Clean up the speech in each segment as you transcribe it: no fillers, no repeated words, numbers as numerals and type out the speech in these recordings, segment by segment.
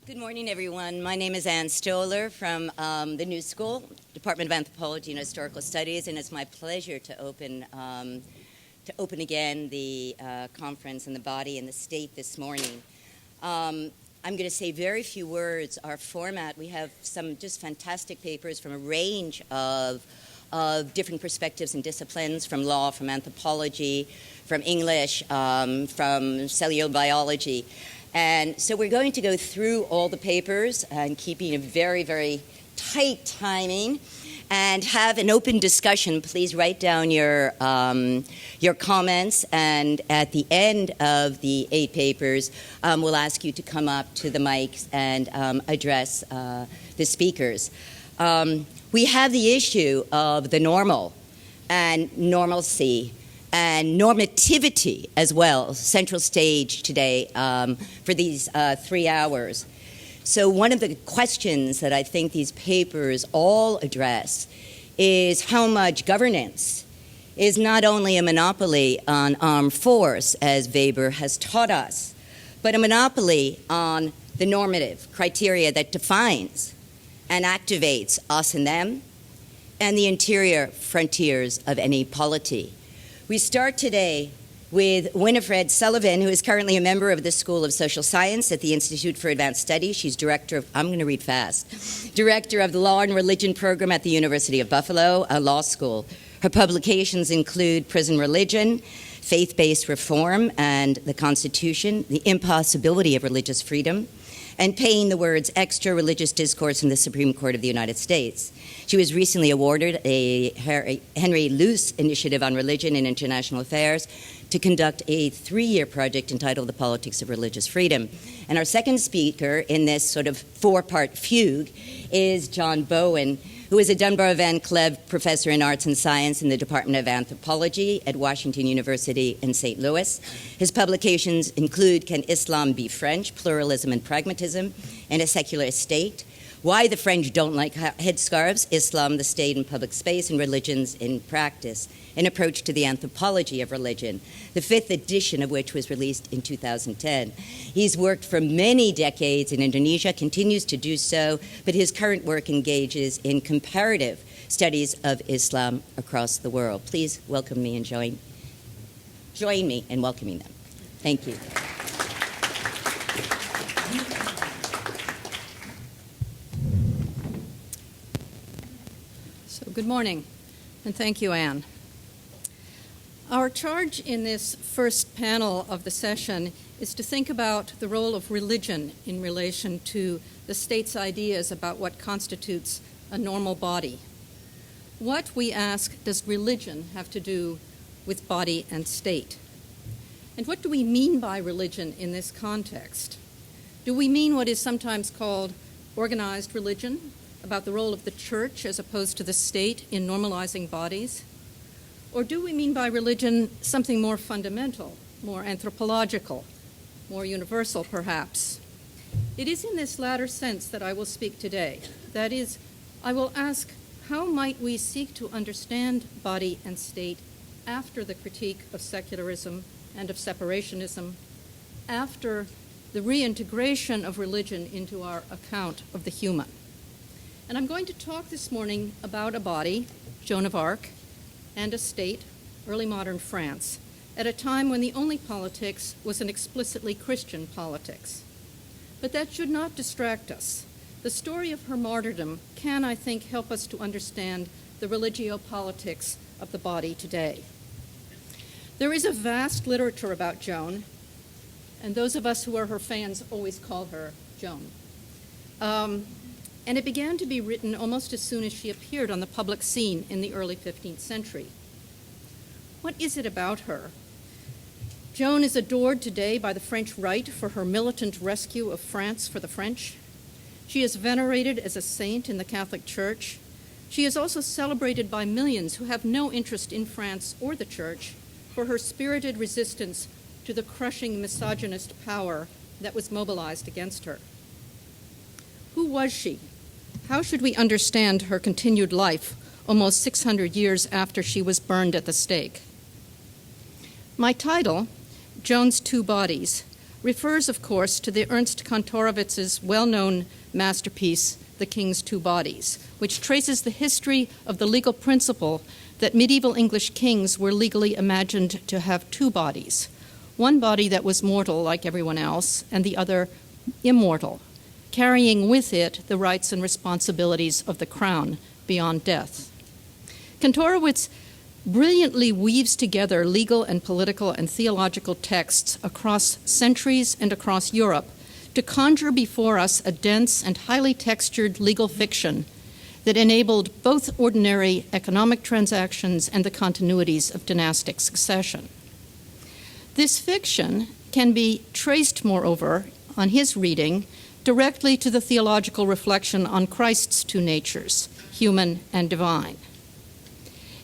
Good morning, everyone. My name is Ann Stoller from the New School, Department of Anthropology and Historical Studies, and it's my pleasure to open again the conference on the body and the state this morning. I'm going to say very few words. Our format, we have some just fantastic papers from a range of different perspectives and disciplines, from law, from anthropology, from English, from cellular biology. And so we're going to go through all the papers and keeping a very, very tight timing and have an open discussion. Please write down your comments, and at the end of the 8 papers, we'll ask you to come up to the mics and address the speakers. We have the issue of the normal and normalcy and normativity as well, central stage today for these 3 hours. So one of the questions that I think these papers all address is how much governance is not only a monopoly on armed force, as Weber has taught us, but a monopoly on the normative criteria that defines and activates us and them and the interior frontiers of any polity. We start today with Winnifred Sullivan, who is currently a member of the School of Social Science at the Institute for Advanced Studies. She's director of, I'm going to read fast, director of the Law and Religion program at the University of Buffalo, a law school. Her publications include Prison Religion, Faith-Based Reform and the Constitution, The Impossibility of Religious Freedom, and Paying the Words Extra Religious Discourse in the Supreme Court of the United States. She was recently awarded a Henry Luce Initiative on Religion and International Affairs to conduct a 3-year project entitled The Politics of Religious Freedom. And our second speaker in this sort of 4-part fugue is John Bowen, who is a Dunbar-Van Cleve professor in arts and science in the Department of Anthropology at Washington University in St. Louis. His publications include Can Islam Be French? Pluralism and Pragmatism in a Secular State, Why the French Don't Like Headscarves, Islam, the State and Public Space, and Religions in Practice, An Approach to the Anthropology of Religion, the 5th edition of which was released in 2010. He's worked for many decades in Indonesia, continues to do so, but his current work engages in comparative studies of Islam across the world. Please welcome me and join me in welcoming them. Thank you. Good morning, and thank you, Anne. Our charge in this first panel of the session is to think about the role of religion in relation to the state's ideas about what constitutes a normal body. What, we ask, does religion have to do with body and state? And what do we mean by religion in this context? Do we mean what is sometimes called organized religion, about the role of the church as opposed to the state in normalizing bodies? Or do we mean by religion something more fundamental, more anthropological, more universal perhaps? It is in this latter sense that I will speak today. That is, I will ask, how might we seek to understand body and state after the critique of secularism and of separationism, after the reintegration of religion into our account of the human? And I'm going to talk this morning about a body, Joan of Arc, and a state, early modern France, at a time when the only politics was an explicitly Christian politics. But that should not distract us. The story of her martyrdom can, I think, help us to understand the religio-politics of the body today. There is a vast literature about Joan, and those of us who are her fans always call her Joan. And it began to be written almost as soon as she appeared on the public scene in the early 15th century. What is it about her? Joan is adored today by the French right for her militant rescue of France for the French. She is venerated as a saint in the Catholic Church. She is also celebrated by millions who have no interest in France or the Church for her spirited resistance to the crushing misogynist power that was mobilized against her. Who was she? How should we understand her continued life almost 600 years after she was burned at the stake? My title, Joan's Two Bodies, refers, of course, to the Ernst Kantorowicz's well-known masterpiece, The King's Two Bodies, which traces the history of the legal principle that medieval English kings were legally imagined to have two bodies, one body that was mortal like everyone else, and the other immortal, carrying with it the rights and responsibilities of the crown beyond death. Kantorowicz brilliantly weaves together legal and political and theological texts across centuries and across Europe to conjure before us a dense and highly textured legal fiction that enabled both ordinary economic transactions and the continuities of dynastic succession. This fiction can be traced, moreover, on his reading, directly to the theological reflection on Christ's two natures, human and divine.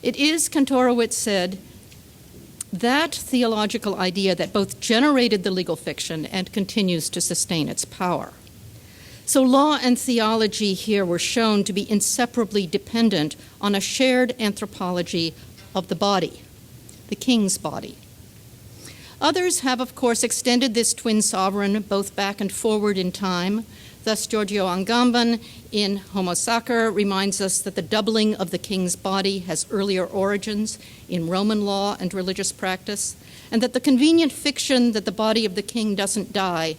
It is, Kantorowicz said, that theological idea that both generated the legal fiction and continues to sustain its power. So law and theology here were shown to be inseparably dependent on a shared anthropology of the body, the king's body. Others have, of course, extended this twin sovereign both back and forward in time. Thus, Giorgio Agamben in Homo Sacer reminds us that the doubling of the king's body has earlier origins in Roman law and religious practice, and that the convenient fiction that the body of the king doesn't die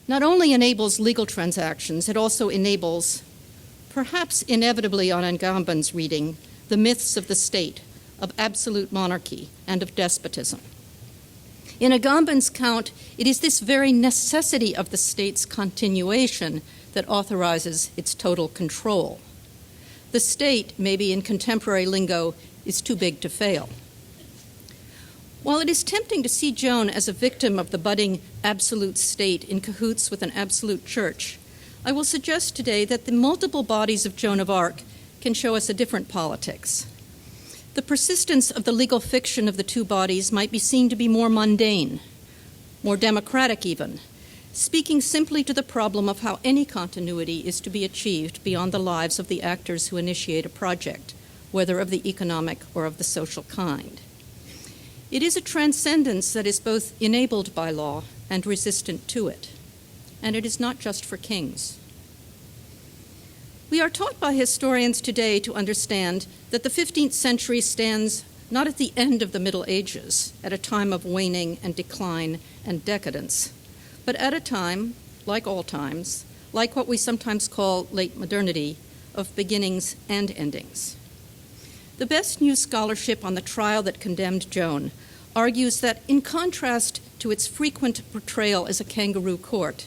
not only enables legal transactions, it also enables, perhaps inevitably on Agamben's reading, the myths of the state, of absolute monarchy, and of despotism. In Agamben's count, it is this very necessity of the state's continuation that authorizes its total control. The state, maybe in contemporary lingo, is too big to fail. While it is tempting to see Joan as a victim of the budding absolute state in cahoots with an absolute church, I will suggest today that the multiple bodies of Joan of Arc can show us a different politics. The persistence of the legal fiction of the two bodies might be seen to be more mundane, more democratic even, speaking simply to the problem of how any continuity is to be achieved beyond the lives of the actors who initiate a project, whether of the economic or of the social kind. It is a transcendence that is both enabled by law and resistant to it, and it is not just for kings. We are taught by historians today to understand that the 15th century stands not at the end of the Middle Ages, at a time of waning and decline and decadence, but at a time, like all times, like what we sometimes call late modernity, of beginnings and endings. The best new scholarship on the trial that condemned Joan argues that, in contrast to its frequent portrayal as a kangaroo court,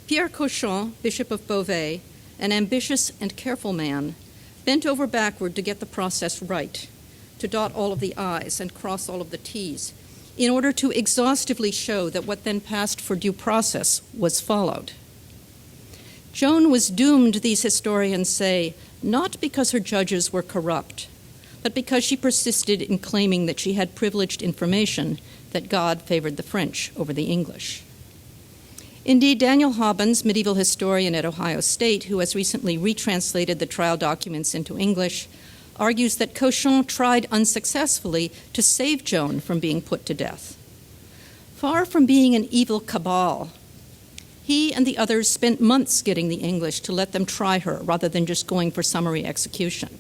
Pierre Cauchon, Bishop of Beauvais, an ambitious and careful man, bent over backward to get the process right, to dot all of the I's and cross all of the T's, in order to exhaustively show that what then passed for due process was followed. Joan was doomed, these historians say, not because her judges were corrupt, but because she persisted in claiming that she had privileged information that God favored the French over the English. Indeed, Daniel Hobbins, medieval historian at Ohio State, who has recently retranslated the trial documents into English, argues that Cauchon tried unsuccessfully to save Joan from being put to death. Far from being an evil cabal, he and the others spent months getting the English to let them try her rather than just going for summary execution.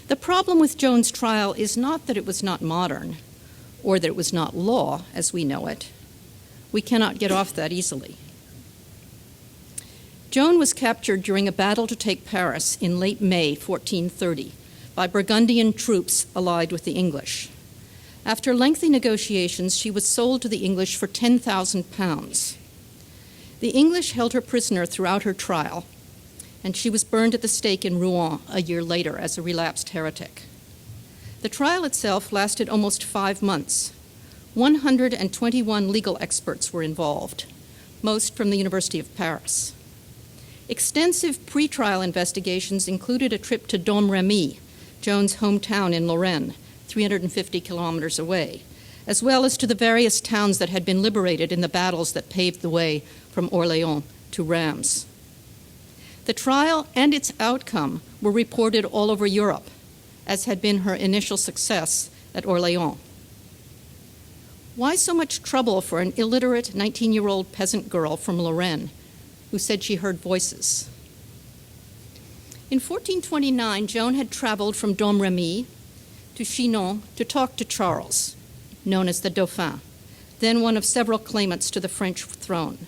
The problem with Joan's trial is not that it was not modern, or that it was not law as we know it. We cannot get off that easily. Joan was captured during a battle to take Paris in late May 1430 by Burgundian troops allied with the English. After lengthy negotiations, she was sold to the English for 10,000 pounds. The English held her prisoner throughout her trial, and she was burned at the stake in Rouen a year later as a relapsed heretic. The trial itself lasted almost 5 months. 121 legal experts were involved, most from the University of Paris. Extensive pretrial investigations included a trip to Domremy, Joan's hometown in Lorraine, 350 kilometers away, as well as to the various towns that had been liberated in the battles that paved the way from Orléans to Reims. The trial and its outcome were reported all over Europe, as had been her initial success at Orléans. Why so much trouble for an illiterate 19-year-old peasant girl from Lorraine who said she heard voices? In 1429, Joan had traveled from Domremy to Chinon to talk to Charles, known as the Dauphin, then one of several claimants to the French throne.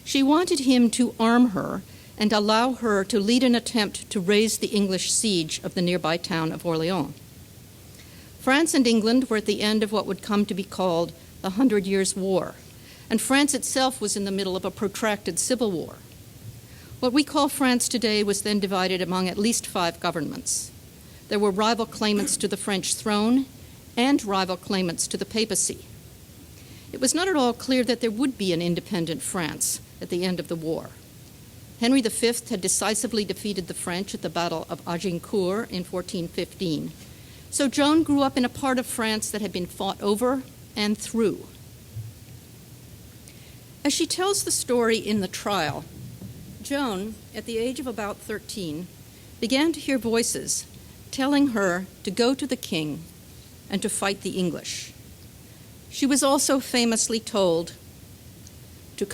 She wanted him to arm her and allow her to lead an attempt to raise the English siege of the nearby town of Orléans. France and England were at the end of what would come to be called the 100 Years' War, and France itself was in the middle of a protracted civil war. What we call France today was then divided among at least 5 governments. There were rival claimants to the French throne and rival claimants to the papacy. It was not at all clear that there would be an independent France at the end of the war. Henry V had decisively defeated the French at the Battle of Agincourt in 1415. So Joan grew up in a part of France that had been fought over and through. As she tells the story in the trial, Joan, at the age of about 13, began to hear voices telling her to go to the king and to fight the English. She was also famously told to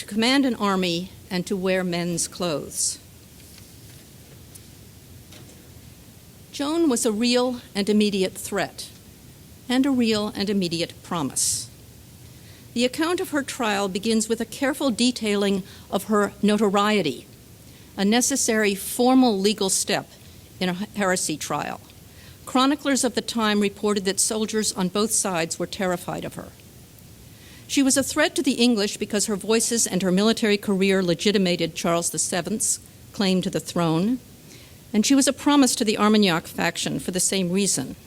command an army and to wear men's clothes. Joan was a real and immediate threat, and a real and immediate promise. The account of her trial begins with a careful detailing of her notoriety, a necessary formal legal step in a heresy trial. Chroniclers of the time reported that soldiers on both sides were terrified of her. She was a threat to the English because her voices and her military career legitimated Charles VII's claim to the throne, and she was a promise to the Armagnac faction for the same reason.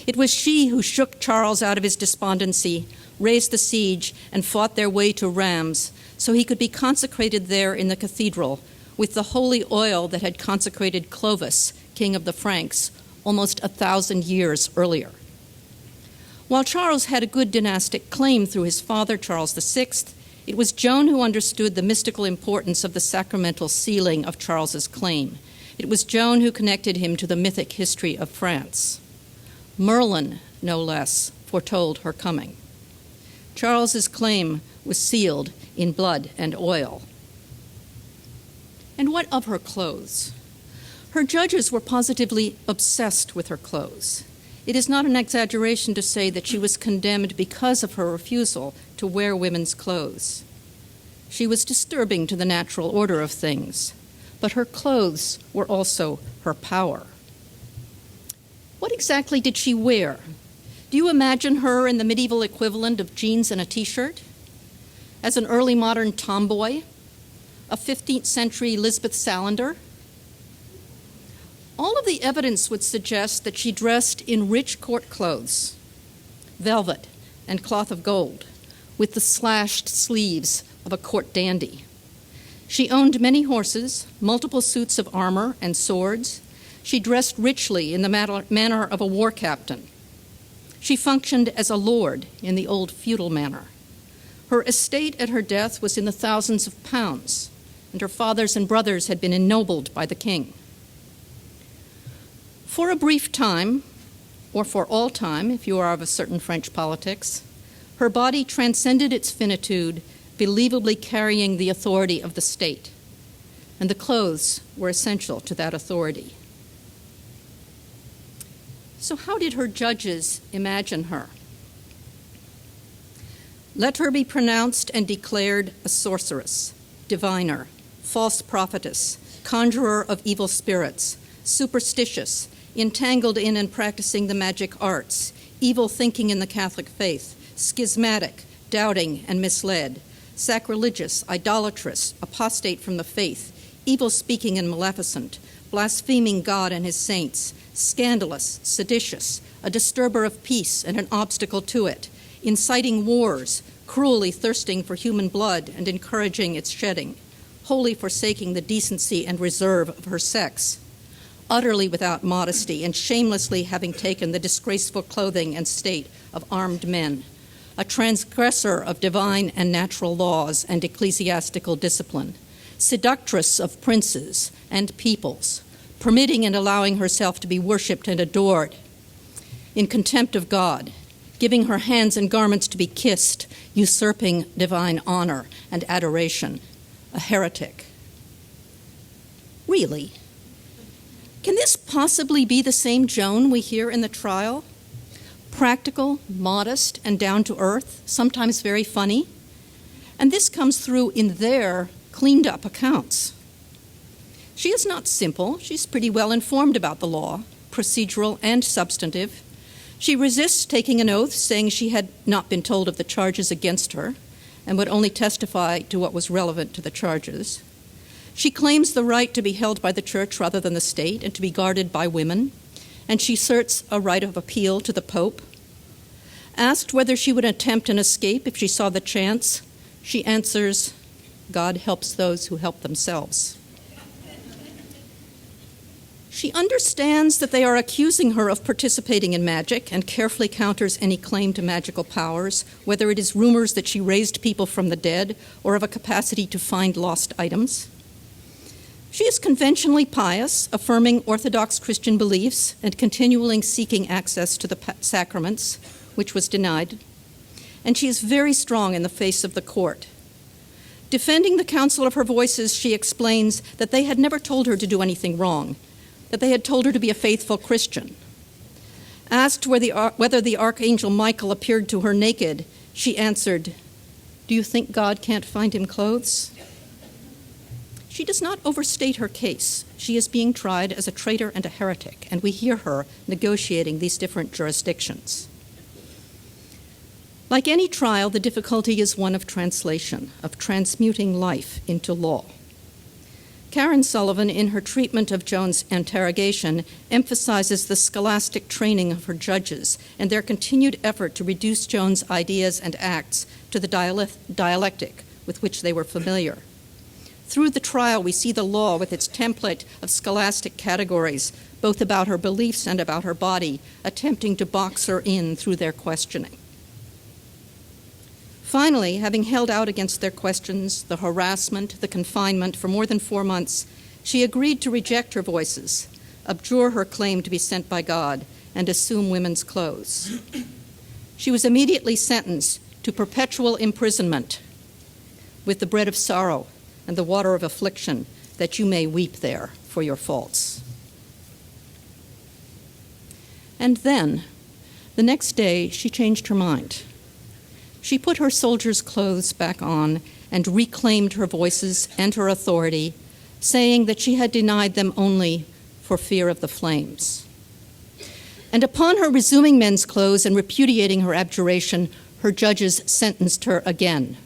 It was she who shook Charles out of his despondency, raised the siege, and fought their way to Rheims so he could be consecrated there in the cathedral with the holy oil that had consecrated Clovis, king of the Franks, almost 1,000 years earlier. While Charles had a good dynastic claim through his father, Charles VI, it was Joan who understood the mystical importance of the sacramental sealing of Charles's claim. It was Joan who connected him to the mythic history of France. Merlin, no less, foretold her coming. Charles's claim was sealed in blood and oil. And what of her clothes? Her judges were positively obsessed with her clothes. It is not an exaggeration to say that she was condemned because of her refusal to wear women's clothes. She was disturbing to the natural order of things, but her clothes were also her power. What exactly did she wear? Do you imagine her in the medieval equivalent of jeans and a t-shirt? As an early modern tomboy? A 15th century Lisbeth Salander? All of the evidence would suggest that she dressed in rich court clothes, velvet and cloth of gold, with the slashed sleeves of a court dandy. She owned many horses, multiple suits of armor and swords. She dressed richly in the manner of a war captain. She functioned as a lord in the old feudal manner. Her estate at her death was in the thousands of pounds, and her fathers and brothers had been ennobled by the king. For a brief time, or for all time, if you are of a certain French politics, her body transcended its finitude, believably carrying the authority of the state, and the clothes were essential to that authority. So how did her judges imagine her? Let her be pronounced and declared a sorceress, diviner, false prophetess, conjurer of evil spirits, superstitious, entangled in and practicing the magic arts, evil thinking in the Catholic faith, schismatic, doubting and misled, sacrilegious, idolatrous, apostate from the faith, evil speaking and maleficent, blaspheming God and his saints, scandalous, seditious, a disturber of peace and an obstacle to it, inciting wars, cruelly thirsting for human blood and encouraging its shedding, wholly forsaking the decency and reserve of her sex, utterly without modesty and shamelessly having taken the disgraceful clothing and state of armed men, a transgressor of divine and natural laws and ecclesiastical discipline, seductress of princes and peoples, permitting and allowing herself to be worshipped and adored, in contempt of God, giving her hands and garments to be kissed, usurping divine honor and adoration, a heretic. Really? Can this possibly be the same Joan we hear in the trial? Practical, modest, and down to earth, sometimes very funny. And this comes through in their cleaned up accounts. She is not simple. She's pretty well informed about the law, procedural and substantive. She resists taking an oath, saying she had not been told of the charges against her and would only testify to what was relevant to the charges. She claims the right to be held by the church rather than the state and to be guarded by women, and she asserts a right of appeal to the Pope. Asked whether she would attempt an escape if she saw the chance, she answers, "God helps those who help themselves." She understands that they are accusing her of participating in magic and carefully counters any claim to magical powers, whether it is rumors that she raised people from the dead or of a capacity to find lost items. She is conventionally pious, affirming Orthodox Christian beliefs and continually seeking access to the sacraments, which was denied. And she is very strong in the face of the court. Defending the Council of Her Voices, she explains that they had never told her to do anything wrong, that they had told her to be a faithful Christian. Asked whether the Archangel Michael appeared to her naked, she answered, "Do you think God can't find him clothes?" She does not overstate her case. She is being tried as a traitor and a heretic, and we hear her negotiating these different jurisdictions. Like any trial, the difficulty is one of translation, of transmuting life into law. Karen Sullivan, in her treatment of Joan's interrogation, emphasizes the scholastic training of her judges and their continued effort to reduce Joan's ideas and acts to the dialectic with which they were familiar. Through the trial, we see the law with its template of scholastic categories, both about her beliefs and about her body, attempting to box her in through their questioning. Finally, having held out against their questions, the harassment, the confinement for more than 4 months, she agreed to reject her voices, abjure her claim to be sent by God, and assume women's clothes. She was immediately sentenced to perpetual imprisonment with the bread of sorrow and the water of affliction, that you may weep there for your faults. And then, the next day, she changed her mind. She put her soldier's clothes back on and reclaimed her voices and her authority, saying that she had denied them only for fear of the flames. And upon her resuming men's clothes and repudiating her abjuration, her judges sentenced her again.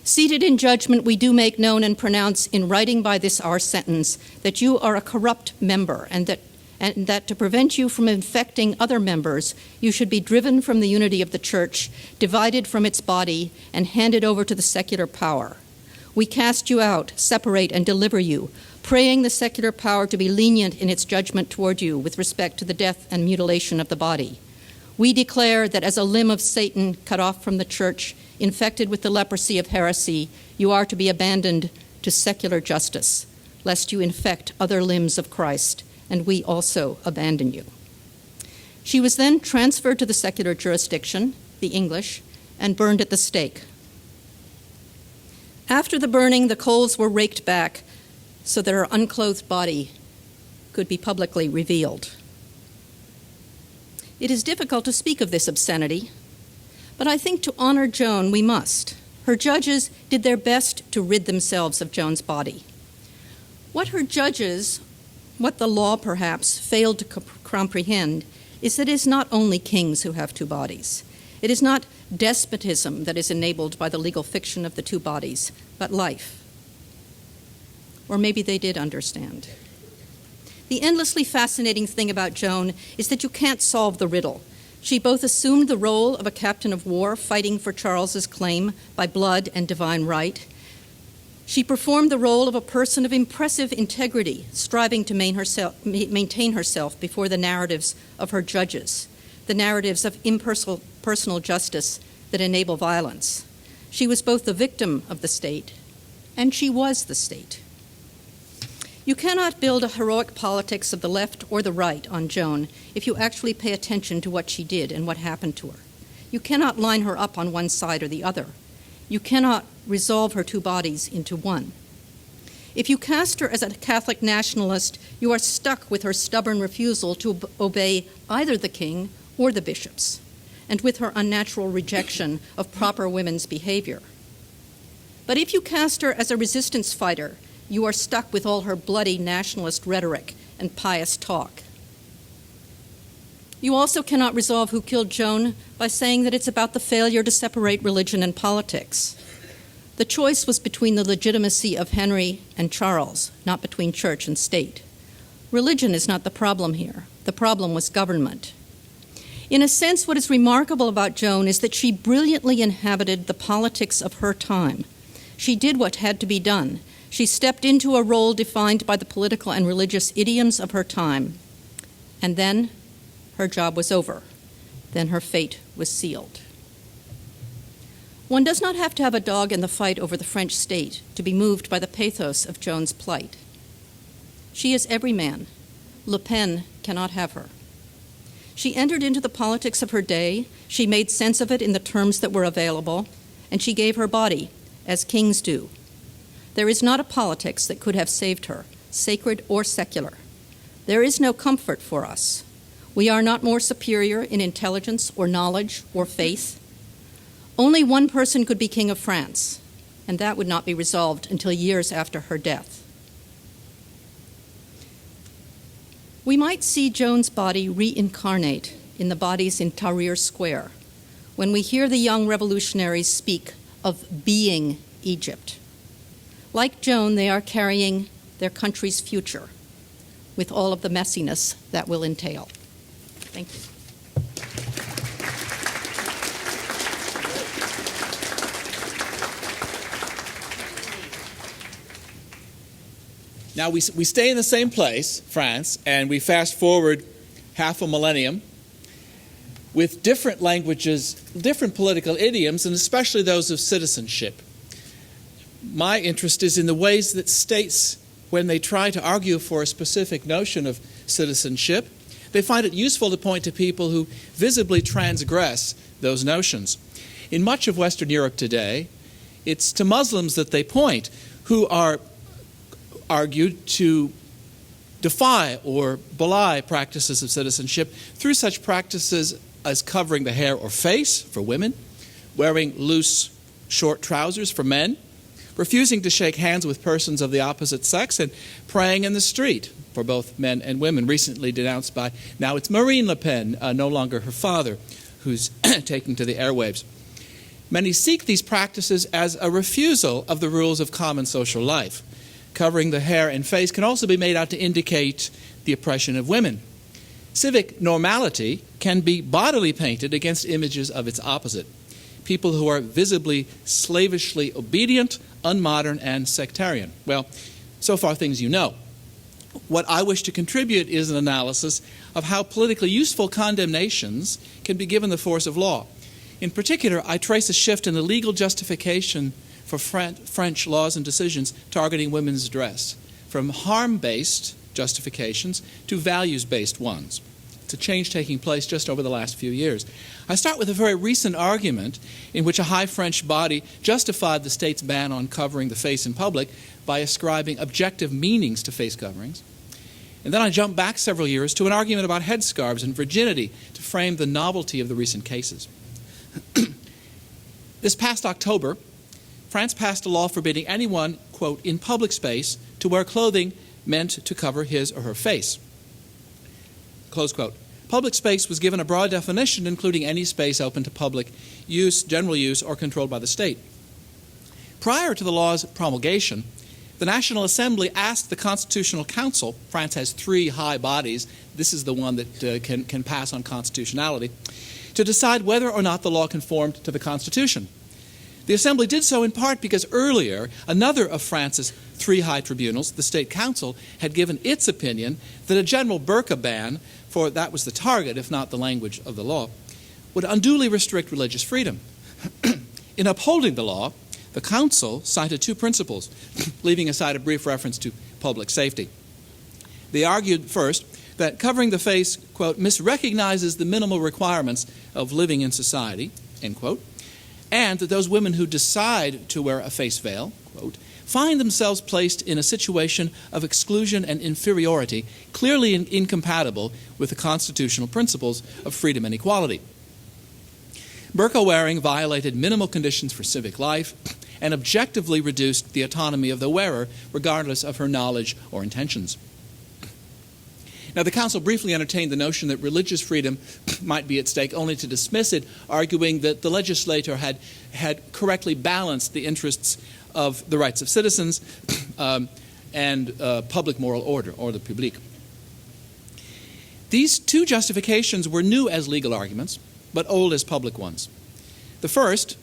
Seated in judgment, we do make known and pronounce in writing by this our sentence that you are a corrupt member, and that to prevent you from infecting other members, you should be driven from the unity of the church, divided from its body, and handed over to the secular power. We cast you out, separate, and deliver you, praying the secular power to be lenient in its judgment toward you with respect to the death and mutilation of the body. We declare that as a limb of Satan cut off from the church, infected with the leprosy of heresy, you are to be abandoned to secular justice, lest you infect other limbs of Christ, and we also abandon you. She was then transferred to the secular jurisdiction, the English, and burned at the stake. After the burning, the coals were raked back so that her unclothed body could be publicly revealed. It is difficult to speak of this obscenity, but I think to honor Joan, we must. Her judges did their best to rid themselves of Joan's body. What her judges, what the law perhaps, failed to comprehend is that it is not only kings who have two bodies. It is not despotism that is enabled by the legal fiction of the two bodies, but life. Or maybe they did understand. The endlessly fascinating thing about Joan is that you can't solve the riddle. She both assumed the role of a captain of war fighting for Charles's claim by blood and divine right. She performed the role of a person of impressive integrity, striving to maintain herself before the narratives of her judges, the narratives of impersonal justice that enable violence. She was both the victim of the state, and she was the state. You cannot build a heroic politics of the left or the right on Joan if you actually pay attention to what she did and what happened to her. You cannot line her up on one side or the other. You cannot resolve her two bodies into one. If you cast her as a Catholic nationalist, you are stuck with her stubborn refusal to obey either the king or the bishops, and with her unnatural rejection of proper women's behavior. But if you cast her as a resistance fighter, you are stuck with all her bloody nationalist rhetoric and pious talk. You also cannot resolve who killed Joan by saying that it's about the failure to separate religion and politics. The choice was between the legitimacy of Henry and Charles, not between church and state. Religion is not the problem here. The problem was government. In a sense, what is remarkable about Joan is that she brilliantly inhabited the politics of her time. She did what had to be done. She stepped into a role defined by the political and religious idioms of her time. And then her job was over. Then her fate was sealed. One does not have to have a dog in the fight over the French state to be moved by the pathos of Joan's plight. She is every man. Le Pen cannot have her. She entered into the politics of her day, she made sense of it in the terms that were available, and she gave her body, as kings do. There is not a politics that could have saved her, sacred or secular. There is no comfort for us. We are not more superior in intelligence or knowledge or faith. Only one person could be King of France, and that would not be resolved until years after her death. We might see Joan's body reincarnate in the bodies in Tahrir Square when we hear the young revolutionaries speak of being Egypt. Like Joan, they are carrying their country's future with all of the messiness that will entail. Thank you. Now, we stay in the same place, France, and we fast forward half a millennium with different languages, different political idioms, and especially those of citizenship. My interest is in the ways that states, when they try to argue for a specific notion of citizenship, they find it useful to point to people who visibly transgress those notions. In much of Western Europe today, it's to Muslims that they point, who are argued to defy or belie practices of citizenship through such practices as covering the hair or face for women, wearing loose, short trousers for men, refusing to shake hands with persons of the opposite sex, and praying in the street for both men and women, recently denounced by, now it's Marine Le Pen, no longer her father, who's taking to the airwaves. Many seek these practices as a refusal of the rules of common social life. Covering the hair and face can also be made out to indicate the oppression of women. Civic normality can be bodily painted against images of its opposite. People who are visibly slavishly obedient, unmodern, and sectarian. Well, so far things you know. What I wish to contribute is an analysis of how politically useful condemnations can be given the force of law. In particular, I trace a shift in the legal justification for French laws and decisions targeting women's dress, from harm-based justifications to values-based ones. It's a change taking place just over the last few years. I start with a very recent argument in which a high French body justified the state's ban on covering the face in public by ascribing objective meanings to face coverings. And then I jump back several years to an argument about headscarves and virginity to frame the novelty of the recent cases. This past October, France passed a law forbidding anyone, quote, in public space to wear clothing meant to cover his or her face, close quote. Public space was given a broad definition, including any space open to public use, general use, or controlled by the state. Prior to the law's promulgation, the National Assembly asked the Constitutional Council, France has three high bodies, this is the one that can pass on constitutionality, to decide whether or not the law conformed to the Constitution. The Assembly did so in part because earlier, another of France's three high tribunals, the State Council, had given its opinion that a general burqa ban, for that was the target, if not the language of the law, would unduly restrict religious freedom. In upholding the law, The Council cited two principles, leaving aside a brief reference to public safety. They argued, first, that covering the face, quote, misrecognizes the minimal requirements of living in society, end quote, and that those women who decide to wear a face veil, quote, find themselves placed in a situation of exclusion and inferiority clearly incompatible with the constitutional principles of freedom and equality. Burqa wearing violated minimal conditions for civic life and objectively reduced the autonomy of the wearer regardless of her knowledge or intentions. Now, the Council briefly entertained the notion that religious freedom might be at stake, only to dismiss it, arguing that the legislator had correctly balanced the interests of the rights of citizens and public moral order, ordre public. These two justifications were new as legal arguments, but old as public ones. The first,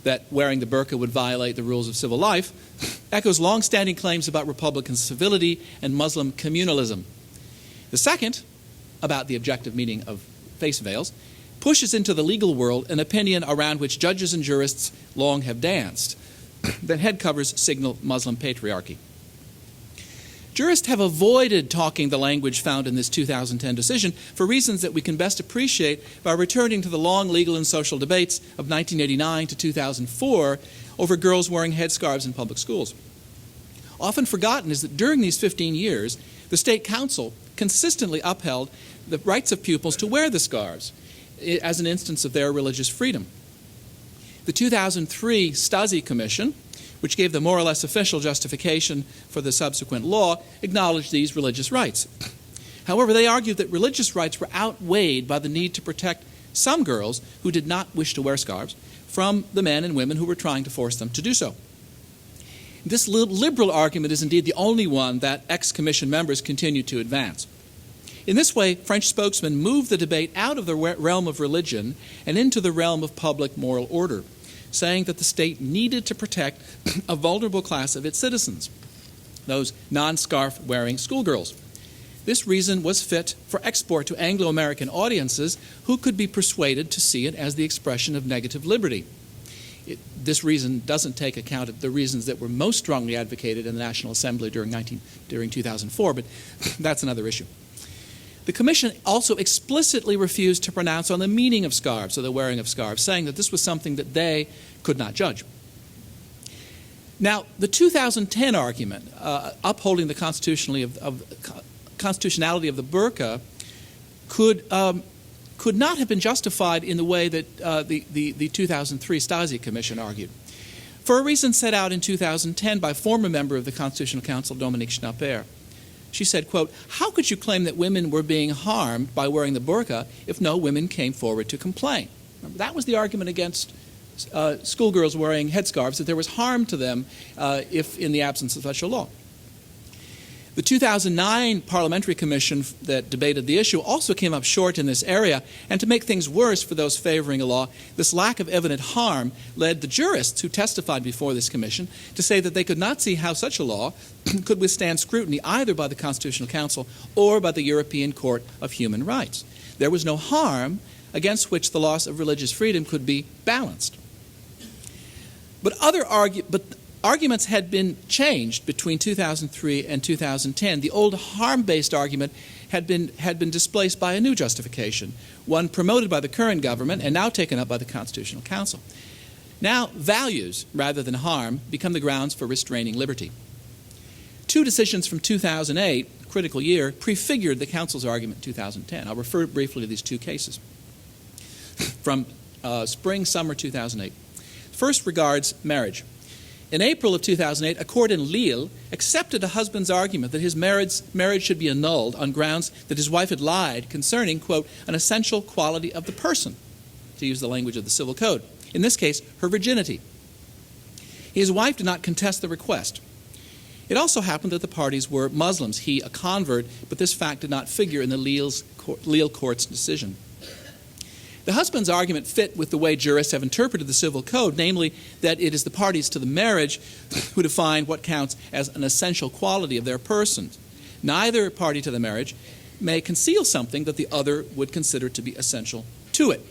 that wearing the burqa would violate the rules of civil life, echoes long-standing claims about Republican civility and Muslim communalism. The second, about the objective meaning of face veils, pushes into the legal world an opinion around which judges and jurists long have danced, that head covers signal Muslim patriarchy. Jurists have avoided talking the language found in this 2010 decision for reasons that we can best appreciate by returning to the long legal and social debates of 1989 to 2004 over girls wearing headscarves in public schools. Often forgotten is that during these 15 years, the State Council consistently upheld the rights of pupils to wear the scarves as an instance of their religious freedom. The 2003 Stasi Commission, which gave the more or less official justification for the subsequent law, acknowledged these religious rights. However, they argued that religious rights were outweighed by the need to protect some girls who did not wish to wear scarves from the men and women who were trying to force them to do so. This liberal argument is indeed the only one that ex-commission members continue to advance. In this way, French spokesmen moved the debate out of the realm of religion and into the realm of public moral order, saying that the state needed to protect a vulnerable class of its citizens, those non-scarf-wearing schoolgirls. This reason was fit for export to Anglo-American audiences who could be persuaded to see it as the expression of negative liberty. This reason doesn't take account of the reasons that were most strongly advocated in the National Assembly during 2004, but that's another issue. The Commission also explicitly refused to pronounce on the meaning of scarves or the wearing of scarves, saying that this was something that they could not judge. Now, the 2010 argument upholding the constitutionality of the burqa could not have been justified in the way that the 2003 Stasi Commission argued, for a reason set out in 2010 by former member of the Constitutional Council, Dominique Schnapper. She said, quote, "How could you claim that women were being harmed by wearing the burqa if no women came forward to complain?" Remember, that was the argument against schoolgirls wearing headscarves, that there was harm to them if in the absence of such a law. The 2009 Parliamentary Commission that debated the issue also came up short in this area, and to make things worse for those favoring a law, this lack of evident harm led the jurists who testified before this commission to say that they could not see how such a law could withstand scrutiny either by the Constitutional Council or by the European Court of Human Rights. There was no harm against which the loss of religious freedom could be balanced. But arguments had been changed between 2003 and 2010. The old harm-based argument had been displaced by a new justification, one promoted by the current government and now taken up by the Constitutional Council. Now, values, rather than harm, become the grounds for restraining liberty. Two decisions from 2008, critical year, prefigured the Council's argument in 2010. I'll refer briefly to these two cases. From spring-summer 2008. First regards marriage. In April of 2008, a court in Lille accepted a husband's argument that his marriage should be annulled on grounds that his wife had lied concerning, quote, an essential quality of the person, to use the language of the Civil Code. In this case, her virginity. His wife did not contest the request. It also happened that the parties were Muslims, he a convert, but this fact did not figure in the Lille court's decision. The husband's argument fit with the way jurists have interpreted the Civil Code, namely that it is the parties to the marriage who define what counts as an essential quality of their persons. Neither party to the marriage may conceal something that the other would consider to be essential to it.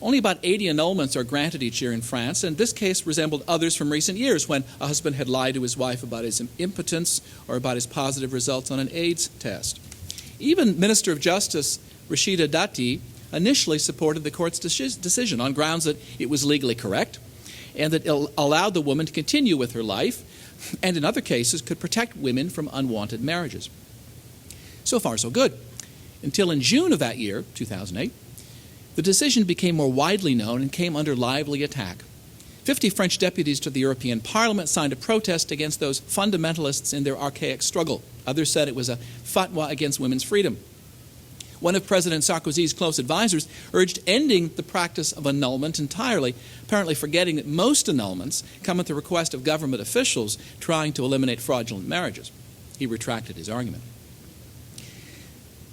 Only about 80 annulments are granted each year in France, and this case resembled others from recent years when a husband had lied to his wife about his impotence or about his positive results on an AIDS test. Even Minister of Justice Rashida Dati initially supported the court's decision on grounds that it was legally correct and that it allowed the woman to continue with her life, and in other cases could protect women from unwanted marriages. So far, so good. Until in June of that year, 2008, the decision became more widely known and came under lively attack. 50 French deputies to the European Parliament signed a protest against those fundamentalists in their archaic struggle. Others said it was a fatwa against women's freedom. One of President Sarkozy's close advisors urged ending the practice of annulment entirely, apparently forgetting that most annulments come at the request of government officials trying to eliminate fraudulent marriages. He retracted his argument.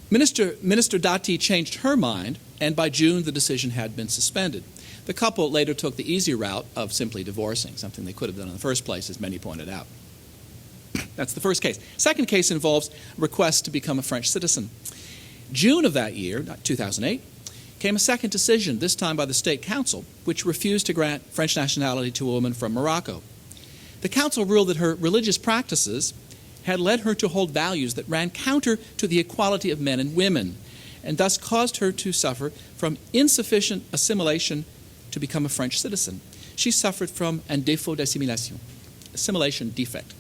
Minister Dati changed her mind, and by June the decision had been suspended. The couple later took the easy route of simply divorcing, something they could have done in the first place, as many pointed out. That's the first case. Second case involves a request to become a French citizen. June of that year, 2008, came a second decision, this time by the State Council, which refused to grant French nationality to a woman from Morocco. The Council ruled that her religious practices had led her to hold values that ran counter to the equality of men and women, and thus caused her to suffer from insufficient assimilation to become a French citizen. She suffered from un défaut d'assimilation, assimilation defect.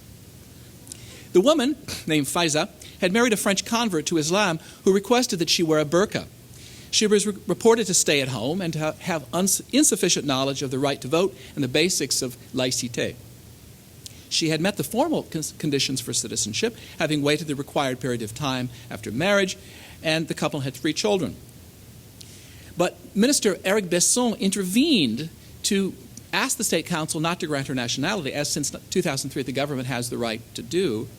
The woman, named Faiza, had married a French convert to Islam who requested that she wear a burqa. She was reported to stay at home and to have insufficient knowledge of the right to vote and the basics of laïcité. She had met the formal conditions for citizenship, having waited the required period of time after marriage, and the couple had 3 children. But Minister Eric Besson intervened to ask the State Council not to grant her nationality, as since 2003 the government has the right to do,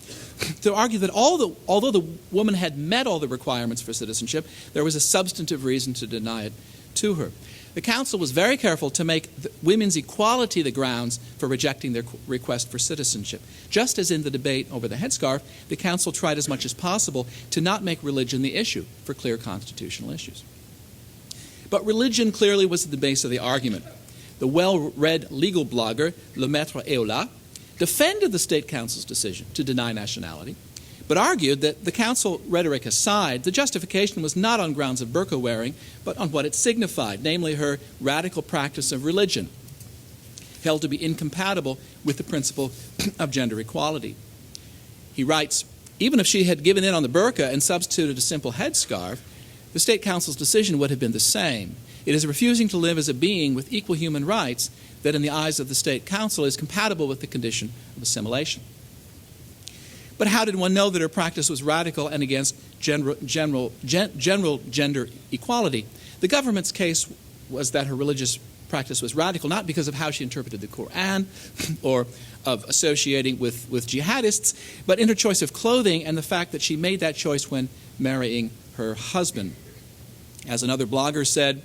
to argue that although the woman had met all the requirements for citizenship, there was a substantive reason to deny it to her. The Council was very careful to make women's equality the grounds for rejecting their request for citizenship. Just as in the debate over the headscarf, the Council tried as much as possible to not make religion the issue for clear constitutional issues. But religion clearly was at the base of the argument. The well-read legal blogger, Le Maître Eola, defended the State Council's decision to deny nationality, but argued that the Council rhetoric aside, the justification was not on grounds of burqa wearing, but on what it signified, namely her radical practice of religion, held to be incompatible with the principle of gender equality. He writes, even if she had given in on the burqa and substituted a simple headscarf, the State Council's decision would have been the same. It is refusing to live as a being with equal human rights that in the eyes of the State Council is compatible with the condition of assimilation. But how did one know that her practice was radical and against general gender equality? The government's case was that her religious practice was radical, not because of how she interpreted the Quran or of associating with jihadists, but in her choice of clothing and the fact that she made that choice when marrying her husband. As another blogger said,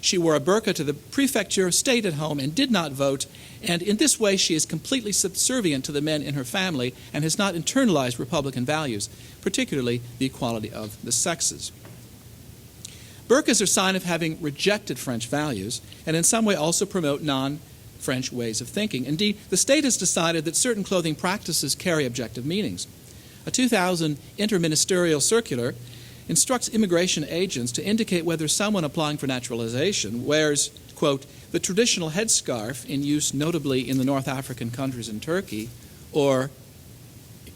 she wore a burqa to the prefecture, stayed at home, and did not vote, and in this way she is completely subservient to the men in her family and has not internalized Republican values, particularly the equality of the sexes. Burqas are a sign of having rejected French values and in some way also promote non-French ways of thinking. Indeed, the state has decided that certain clothing practices carry objective meanings. A 2000 interministerial circular instructs immigration agents to indicate whether someone applying for naturalization wears, quote, the traditional headscarf in use notably in the North African countries and Turkey, or,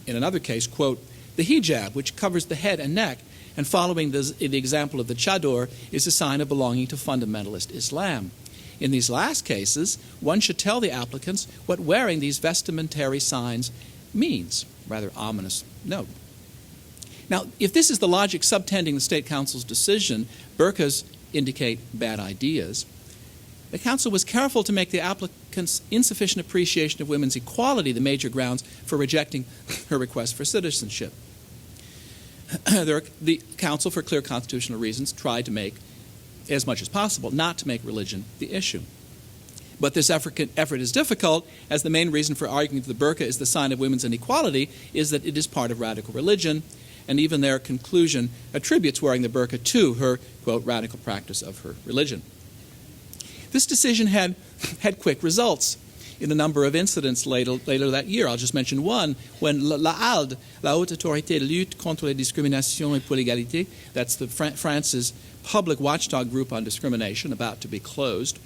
in another case, quote, the hijab, which covers the head and neck, and following the example of the chador, is a sign of belonging to fundamentalist Islam. In these last cases, one should tell the applicants what wearing these vestimentary signs means. Rather ominous note. Now, if this is the logic subtending the State Council's decision, burqas indicate bad ideas. The Council was careful to make the applicant's insufficient appreciation of women's equality the major grounds for rejecting her request for citizenship. The Council, for clear constitutional reasons, tried to make, as much as possible, not to make religion the issue. But this effort is difficult, as the main reason for arguing that the burqa is the sign of women's inequality is that it is part of radical religion, and even their conclusion attributes wearing the burqa to her, quote, radical practice of her religion. This decision had quick results in a number of incidents later that year. I'll just mention one, when la HALDE, la Haute Autorité de Lutte contre les Discriminations et pour l'Égalité, that's France's public watchdog group on discrimination, about to be closed,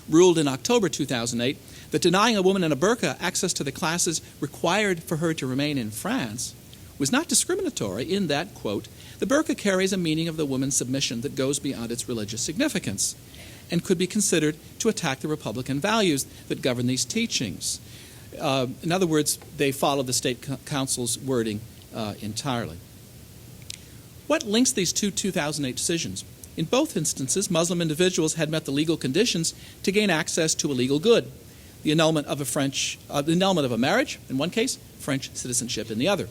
ruled in October 2008 that denying a woman in a burqa access to the classes required for her to remain in France was not discriminatory in that, quote, the burqa carries a meaning of the woman's submission that goes beyond its religious significance and could be considered to attack the Republican values that govern these teachings. In other words, they followed the State Council's wording entirely. What links these two 2008 decisions? In both instances, Muslim individuals had met the legal conditions to gain access to a legal good, the annulment of a marriage in one case, French citizenship in the other.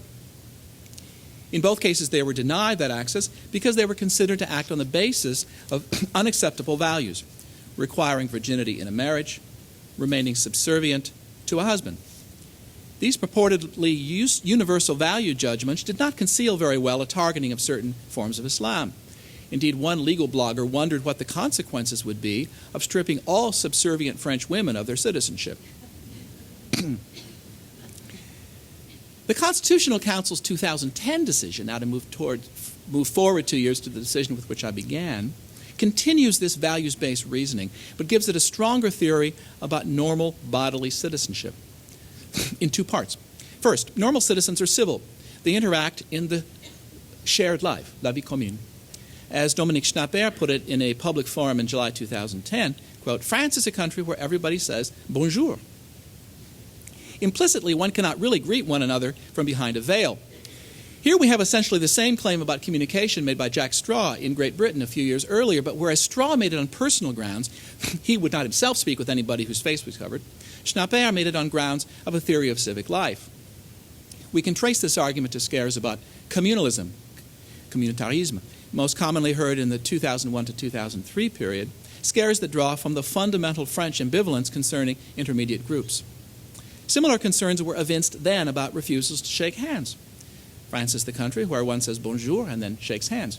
In both cases, they were denied that access because they were considered to act on the basis of unacceptable values, requiring virginity in a marriage, remaining subservient to a husband. These purportedly universal value judgments did not conceal very well a targeting of certain forms of Islam. Indeed, one legal blogger wondered what the consequences would be of stripping all subservient French women of their citizenship. The Constitutional Council's 2010 decision, now to move forward 2 years to the decision with which I began, continues this values-based reasoning, but gives it a stronger theory about normal bodily citizenship in two parts. First, normal citizens are civil. They interact in the shared life, la vie commune. As Dominique Schnapper put it in a public forum in July 2010, quote, France is a country where everybody says bonjour. Implicitly, one cannot really greet one another from behind a veil. Here we have essentially the same claim about communication made by Jack Straw in Great Britain a few years earlier, but whereas Straw made it on personal grounds, he would not himself speak with anybody whose face was covered, Schnapper made it on grounds of a theory of civic life. We can trace this argument to scares about communalism, communitarisme, most commonly heard in the 2001 to 2003 period, scares that draw from the fundamental French ambivalence concerning intermediate groups. Similar concerns were evinced then about refusals to shake hands. France is the country where one says bonjour and then shakes hands.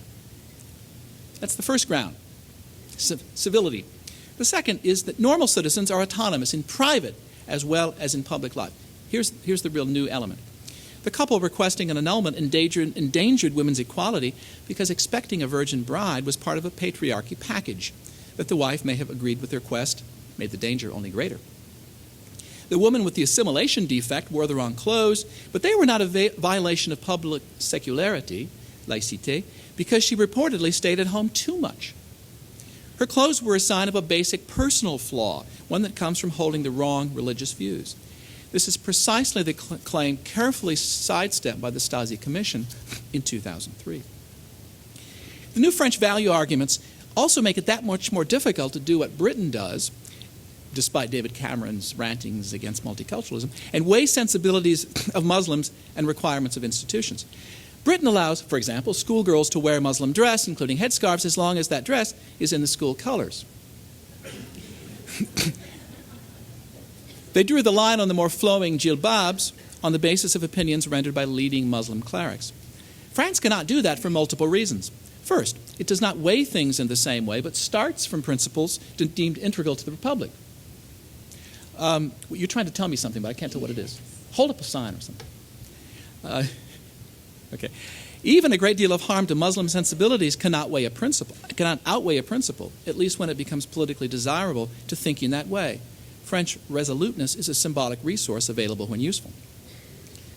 That's the first ground, civility. The second is that normal citizens are autonomous in private as well as in public life. Here's the real new element. The couple requesting an annulment endangered women's equality because expecting a virgin bride was part of a patriarchy package. That the wife may have agreed with the request made the danger only greater. The woman with the assimilation defect wore the wrong clothes, but they were not a violation of public secularity, laïcité, because she reportedly stayed at home too much. Her clothes were a sign of a basic personal flaw, one that comes from holding the wrong religious views. This is precisely the claim carefully sidestepped by the Stasi Commission in 2003. The new French value arguments also make it that much more difficult to do what Britain does, despite David Cameron's rantings against multiculturalism, and weigh sensibilities of Muslims and requirements of institutions. Britain allows, for example, schoolgirls to wear Muslim dress, including headscarves, as long as that dress is in the school colors. They drew the line on the more flowing jilbabs on the basis of opinions rendered by leading Muslim clerics. France cannot do that for multiple reasons. First, it does not weigh things in the same way, but starts from principles deemed integral to the Republic. You're trying to tell me something, but I can't tell what it is. Hold up a sign or something. Okay. Even a great deal of harm to Muslim sensibilities cannot outweigh a principle, at least when it becomes politically desirable to think in that way. French resoluteness is a symbolic resource available when useful.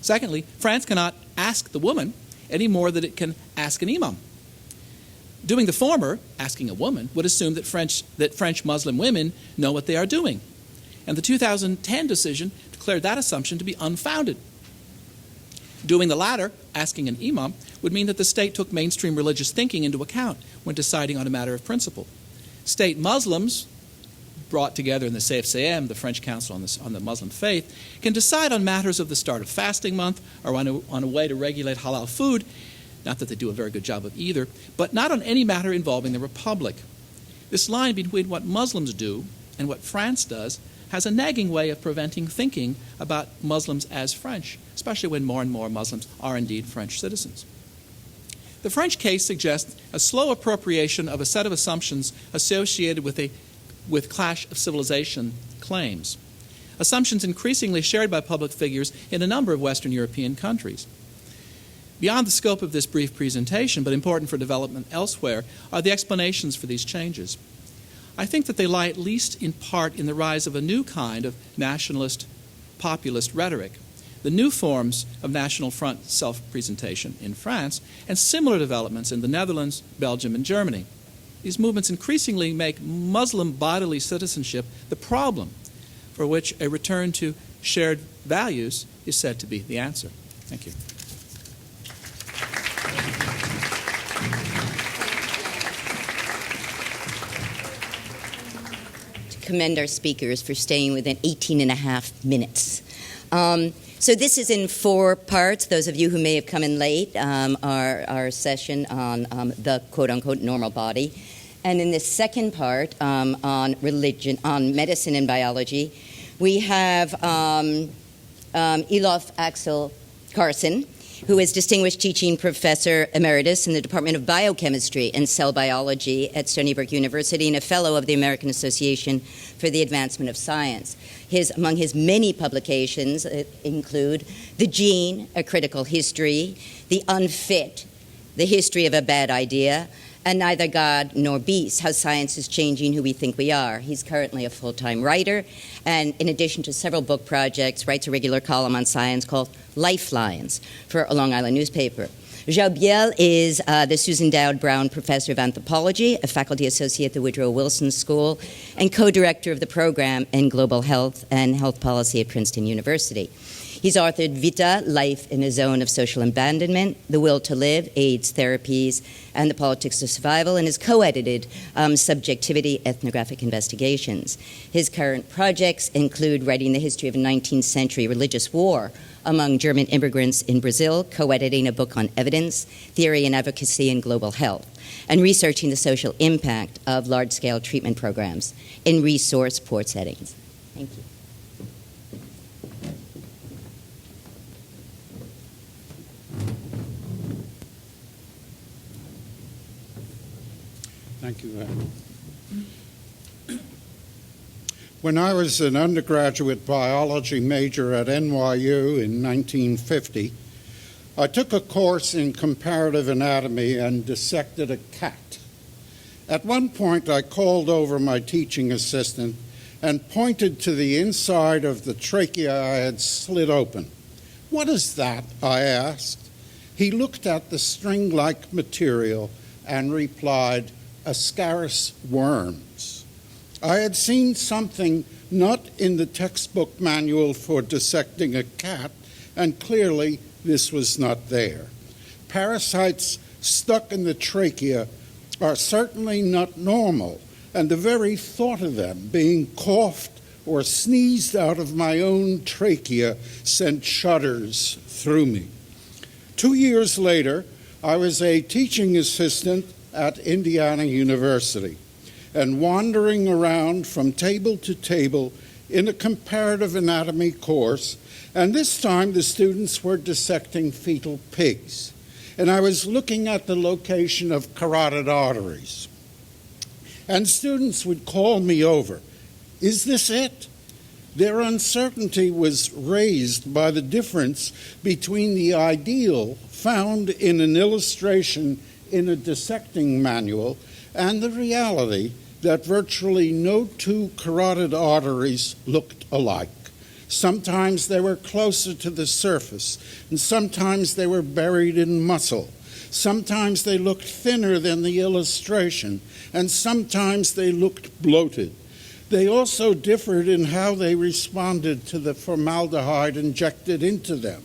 Secondly, France cannot ask the woman any more than it can ask an imam. Doing the former, asking a woman, would assume that French Muslim women know what they are doing. And the 2010 decision declared that assumption to be unfounded. Doing the latter, asking an imam, would mean that the state took mainstream religious thinking into account when deciding on a matter of principle. State Muslims, brought together in the CFCM, the French Council on the Muslim Faith, can decide on matters of the start of fasting month or on a way to regulate halal food, not that they do a very good job of either, but not on any matter involving the Republic. This line between what Muslims do and what France does has a nagging way of preventing thinking about Muslims as French, especially when more and more Muslims are indeed French citizens. The French case suggests a slow appropriation of a set of assumptions associated with a with clash of civilization claims, assumptions increasingly shared by public figures in a number of Western European countries. Beyond the scope of this brief presentation, but important for development elsewhere, are the explanations for these changes. I think that they lie at least in part in the rise of a new kind of nationalist, populist rhetoric, the new forms of National Front self-presentation in France, and similar developments in the Netherlands, Belgium, and Germany. These movements increasingly make Muslim bodily citizenship the problem for which a return to shared values is said to be the answer. Thank you. Commend our speakers for staying within 18 and a half minutes. So this is in 4 parts. Those of you who may have come in late, our session on the quote-unquote normal body. And in this second part on religion, on medicine and biology, we have Elof Axel Carson, who is Distinguished Teaching Professor Emeritus in the Department of Biochemistry and Cell Biology at Stony Brook University and a Fellow of the American Association for the Advancement of Science. Among his many publications include The Gene, A Critical History, The Unfit, The History of a Bad Idea, and Neither God Nor Beast, How Science is Changing Who We Think We Are. He's currently a full-time writer, and in addition to several book projects, writes a regular column on science called Lifelines for a Long Island newspaper. Joan Biel is the Susan Dowd Brown Professor of Anthropology, a faculty associate at the Woodrow Wilson School, and co-director of the program in Global Health and Health Policy at Princeton University. He's authored Vita, Life in a Zone of Social Abandonment, The Will to Live, AIDS Therapies, and the Politics of Survival, and has co-edited Subjectivity, Ethnographic Investigations. His current projects include writing the history of a 19th century religious war among German immigrants in Brazil, co-editing a book on evidence, theory and advocacy in global health, and researching the social impact of large-scale treatment programs in resource-poor settings. Thank you. Thank you, Anne. When I was an undergraduate biology major at NYU in 1950, I took a course in comparative anatomy and dissected a cat. At one point, I called over my teaching assistant and pointed to the inside of the trachea I had slit open. "What is that?" I asked. He looked at the string-like material and replied, "Ascaris worms." I had seen something not in the textbook manual for dissecting a cat, and clearly this was not there. Parasites stuck in the trachea are certainly not normal, and the very thought of them being coughed or sneezed out of my own trachea sent shudders through me. 2 years later, I was a teaching assistant at Indiana University and wandering around from table to table in a comparative anatomy course, and this time the students were dissecting fetal pigs, and I was looking at the location of carotid arteries. And students would call me over, "Is this it?" Their uncertainty was raised by the difference between the ideal found in an illustration in a dissecting manual and the reality that virtually no 2 carotid arteries looked alike. Sometimes they were closer to the surface, and sometimes they were buried in muscle. Sometimes they looked thinner than the illustration, and sometimes they looked bloated. They also differed in how they responded to the formaldehyde injected into them.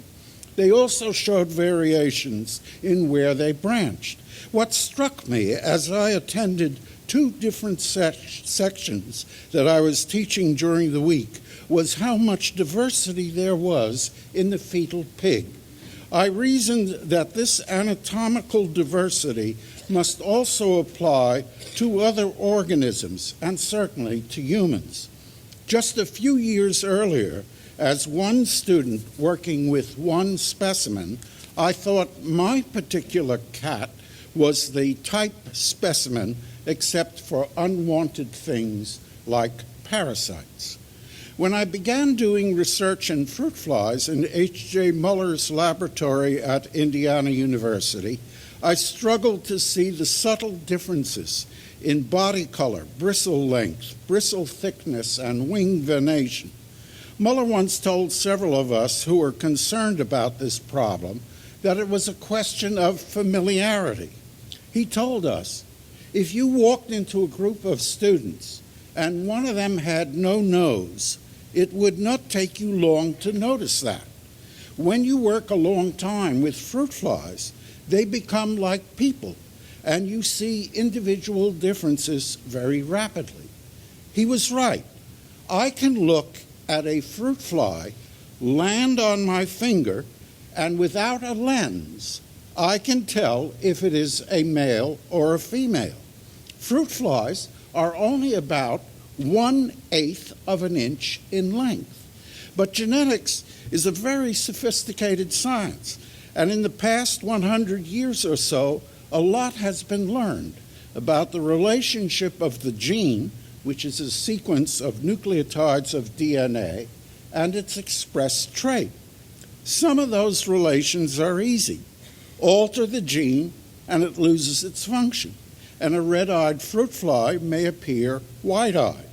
They also showed variations in where they branched. What struck me as I attended 2 different sections that I was teaching during the week was how much diversity there was in the fetal pig. I reasoned that this anatomical diversity must also apply to other organisms, and certainly to humans. Just a few years earlier, as one student working with one specimen, I thought my particular cat was the type specimen except for unwanted things like parasites. When I began doing research in fruit flies in H.J. Muller's laboratory at Indiana University, I struggled to see the subtle differences in body color, bristle length, bristle thickness, and wing venation. Muller once told several of us who were concerned about this problem that it was a question of familiarity. He told us, if you walked into a group of students and one of them had no nose, it would not take you long to notice that. When you work a long time with fruit flies, they become like people, and you see individual differences very rapidly. He was right. I can look at a fruit fly, land on my finger, and without a lens, I can tell if it is a male or a female. Fruit flies are only about 1/8 of an inch in length. But genetics is a very sophisticated science, and in the past 100 years or so, a lot has been learned about the relationship of the gene, which is a sequence of nucleotides of DNA, and its expressed trait. Some of those relations are easy. Alter the gene, and it loses its function, and a red-eyed fruit fly may appear white-eyed.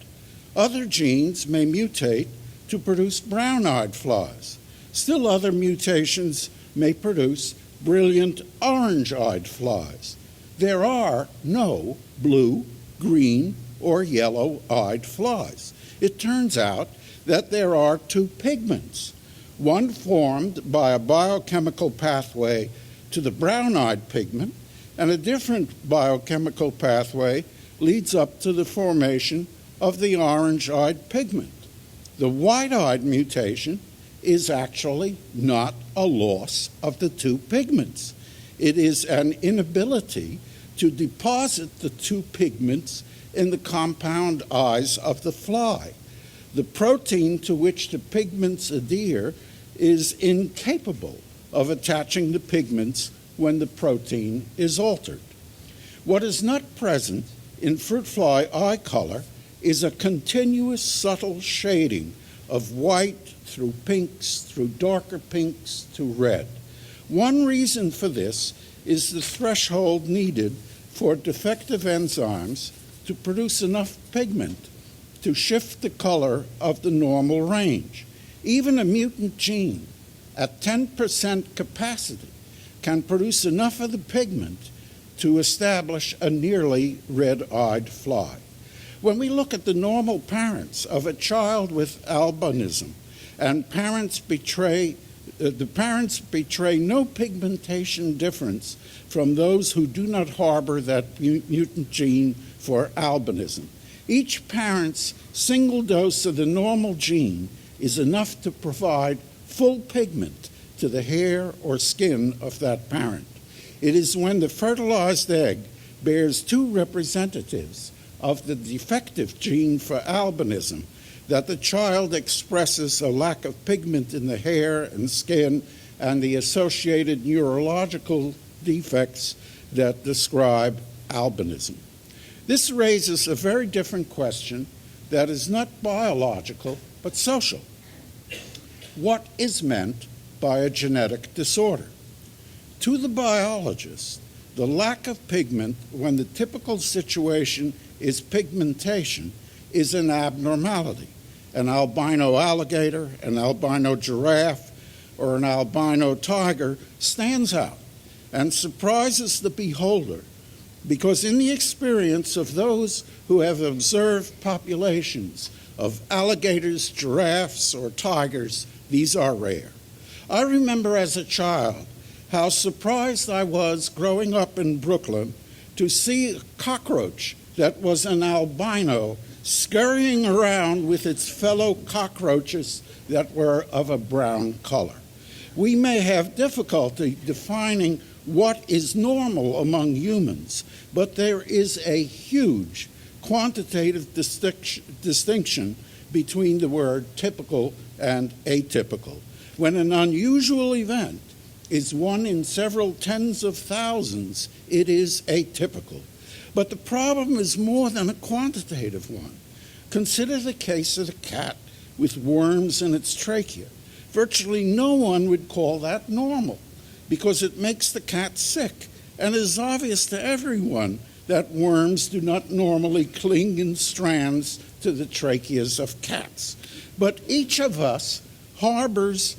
Other genes may mutate to produce brown-eyed flies. Still other mutations may produce brilliant orange-eyed flies. There are no blue, green, or yellow-eyed flies. It turns out that there are two pigments, one formed by a biochemical pathway to the brown-eyed pigment, and a different biochemical pathway leads up to the formation of the orange-eyed pigment. The white-eyed mutation is actually not a loss of the two pigments. It is an inability to deposit the two pigments in the compound eyes of the fly. The protein to which the pigments adhere is incapable of attaching the pigments when the protein is altered. What is not present in fruit fly eye color is a continuous subtle shading of white through pinks, through darker pinks to red. One reason for this is the threshold needed for defective enzymes to produce enough pigment to shift the color of the normal range. Even a mutant gene at 10% capacity can produce enough of the pigment to establish a nearly red-eyed fly. When we look at the normal parents of a child with albinism, and the parents betray no pigmentation difference from those who do not harbor that mutant gene for albinism. Each parent's single dose of the normal gene is enough to provide full pigment to the hair or skin of that parent. It is when the fertilized egg bears two representatives of the defective gene for albinism that the child expresses a lack of pigment in the hair and skin and the associated neurological defects that describe albinism. This raises a very different question that is not biological but social. What is meant by a genetic disorder? To the biologist, the lack of pigment when the typical situation is pigmentation is an abnormality. An albino alligator, an albino giraffe, or an albino tiger stands out and surprises the beholder because in the experience of those who have observed populations of alligators, giraffes, or tigers, these are rare. I remember as a child how surprised I was growing up in Brooklyn to see a cockroach that was an albino scurrying around with its fellow cockroaches that were of a brown color. We may have difficulty defining what is normal among humans, but there is a huge quantitative distinction between the word typical and atypical. When an unusual event is one in several tens of thousands, it is atypical. But the problem is more than a quantitative one. Consider the case of the cat with worms in its trachea. Virtually no one would call that normal because it makes the cat sick, and it is obvious to everyone that worms do not normally cling in strands to the tracheas of cats. But each of us harbors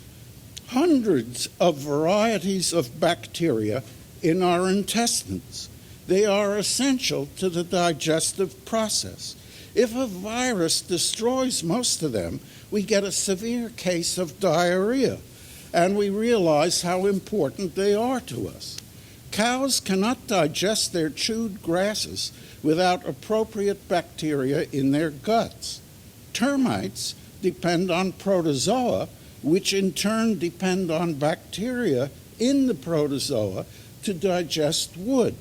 hundreds of varieties of bacteria in our intestines. They are essential to the digestive process. If a virus destroys most of them, we get a severe case of diarrhea, and we realize how important they are to us. Cows cannot digest their chewed grasses without appropriate bacteria in their guts. Termites depend on protozoa, which in turn depend on bacteria in the protozoa to digest wood,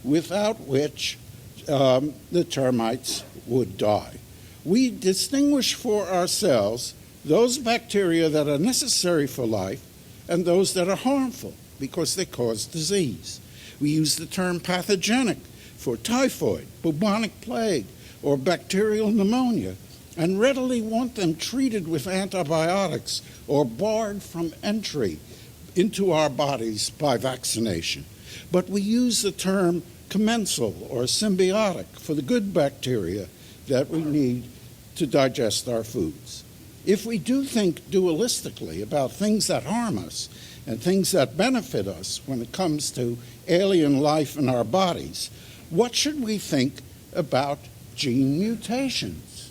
without which the termites would die. We distinguish for ourselves those bacteria that are necessary for life and those that are harmful because they cause disease. We use the term pathogenic for typhoid, bubonic plague, or bacterial pneumonia, and readily want them treated with antibiotics or barred from entry into our bodies by vaccination. But we use the term commensal or symbiotic for the good bacteria that we need to digest our foods. If we do think dualistically about things that harm us and things that benefit us when it comes to alien life in our bodies, what should we think about gene mutations?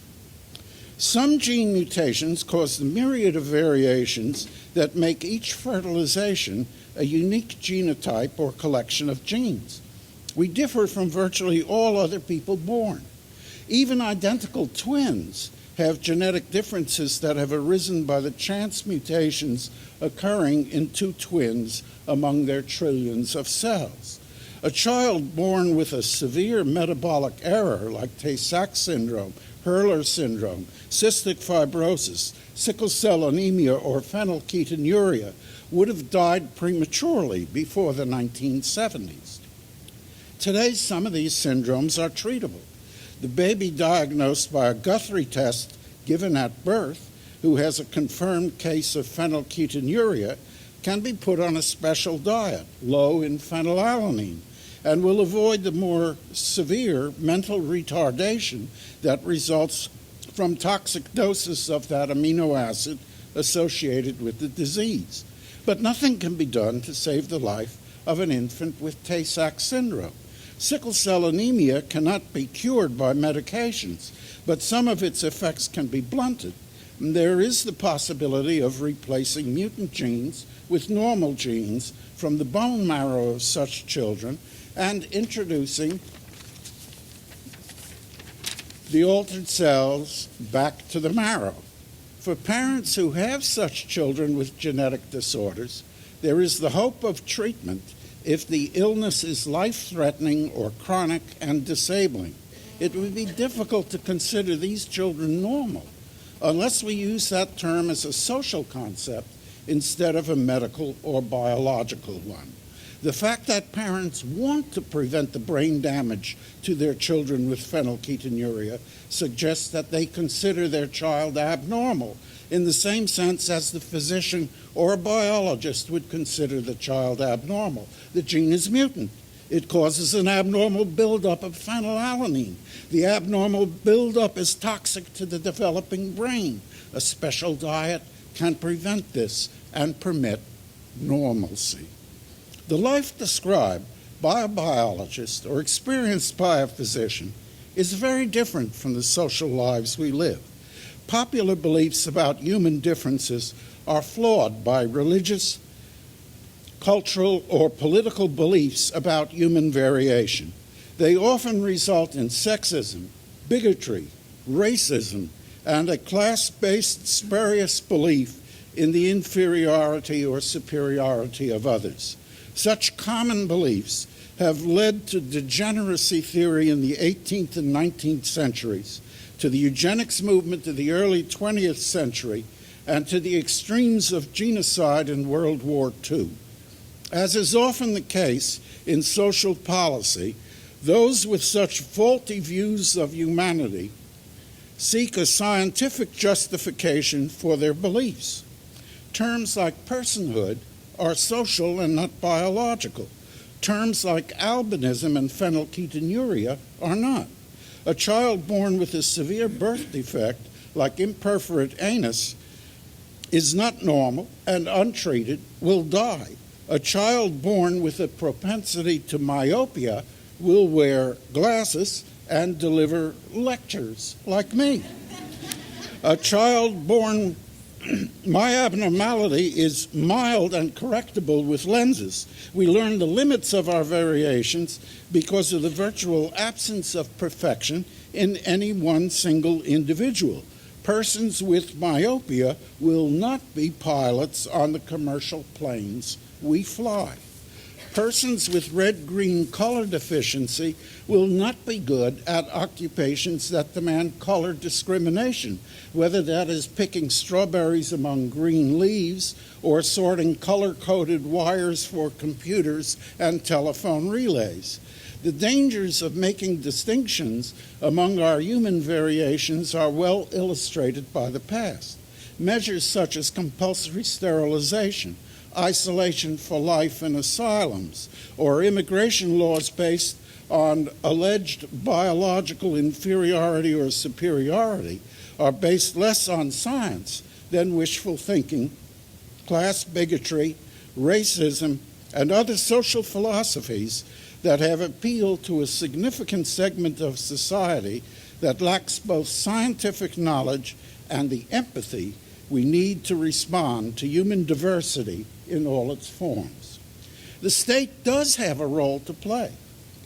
Some gene mutations cause the myriad of variations that make each fertilization a unique genotype or collection of genes. We differ from virtually all other people born. Even identical twins have genetic differences that have arisen by the chance mutations occurring in two twins among their trillions of cells. A child born with a severe metabolic error like Tay-Sachs syndrome, Hurler syndrome, cystic fibrosis, sickle cell anemia, or phenylketonuria would have died prematurely before the 1970s. Today, some of these syndromes are treatable. The baby diagnosed by a Guthrie test given at birth, who has a confirmed case of phenylketonuria, can be put on a special diet, low in phenylalanine, and will avoid the more severe mental retardation that results from toxic doses of that amino acid associated with the disease. But nothing can be done to save the life of an infant with Tay-Sachs syndrome. Sickle cell anemia cannot be cured by medications, but some of its effects can be blunted. And there is the possibility of replacing mutant genes with normal genes from the bone marrow of such children and introducing the altered cells back to the marrow. For parents who have such children with genetic disorders, there is the hope of treatment if the illness is life-threatening or chronic and disabling. It would be difficult to consider these children normal unless we use that term as a social concept instead of a medical or biological one. The fact that parents want to prevent the brain damage to their children with phenylketonuria suggests that they consider their child abnormal in the same sense as the physician or a biologist would consider the child abnormal. The gene is mutant. It causes an abnormal buildup of phenylalanine. The abnormal buildup is toxic to the developing brain. A special diet can prevent this and permit normalcy. The life described by a biologist or experienced by a physician is very different from the social lives we live. Popular beliefs about human differences are flawed by religious, cultural, or political beliefs about human variation. They often result in sexism, bigotry, racism, and a class-based spurious belief in the inferiority or superiority of others. Such common beliefs have led to degeneracy theory in the 18th and 19th centuries, to the eugenics movement of the early 20th century, and to the extremes of genocide in World War II. As is often the case in social policy, those with such faulty views of humanity seek a scientific justification for their beliefs. Terms like personhood are social and not biological. Terms like albinism and phenylketonuria are not. A child born with a severe birth defect, like imperforate anus, is not normal and untreated will die. A child born with a propensity to myopia will wear glasses and deliver lectures like me. A child born, my abnormality is mild and correctable with lenses. We learn the limits of our variations because of the virtual absence of perfection in any one single individual. Persons with myopia will not be pilots on the commercial planes we fly. Persons with red-green color deficiency will not be good at occupations that demand color discrimination, whether that is picking strawberries among green leaves or sorting color-coded wires for computers and telephone relays. The dangers of making distinctions among our human variations are well illustrated by the past. Measures such as compulsory sterilization, isolation for life in asylums, or immigration laws based on alleged biological inferiority or superiority are based less on science than wishful thinking, class bigotry, racism, and other social philosophies that have appealed to a significant segment of society that lacks both scientific knowledge and the empathy we need to respond to human diversity in all its forms. The state does have a role to play.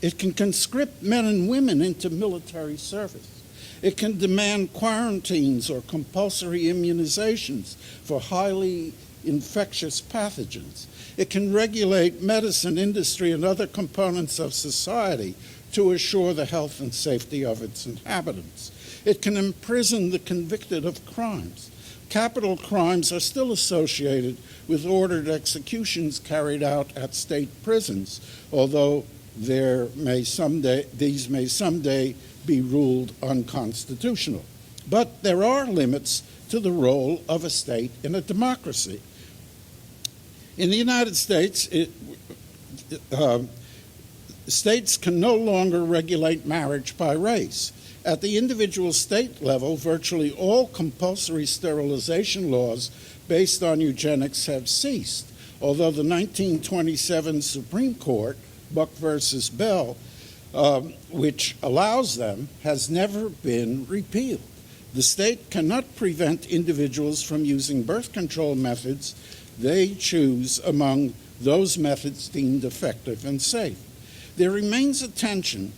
It can conscript men and women into military service. It can demand quarantines or compulsory immunizations for highly infectious pathogens. It can regulate medicine industry and other components of society to assure the health and safety of its inhabitants. It can imprison the convicted of crimes. Capital crimes are still associated with ordered executions carried out at state prisons, although these may someday be ruled unconstitutional. But there are limits to the role of a state in a democracy. In the United States, states can no longer regulate marriage by race. At the individual state level, virtually all compulsory sterilization laws based on eugenics have ceased, although the 1927 Supreme Court, Buck versus Bell, which allows them, has never been repealed. The state cannot prevent individuals from using birth control methods they choose among those methods deemed effective and safe. There remains a tension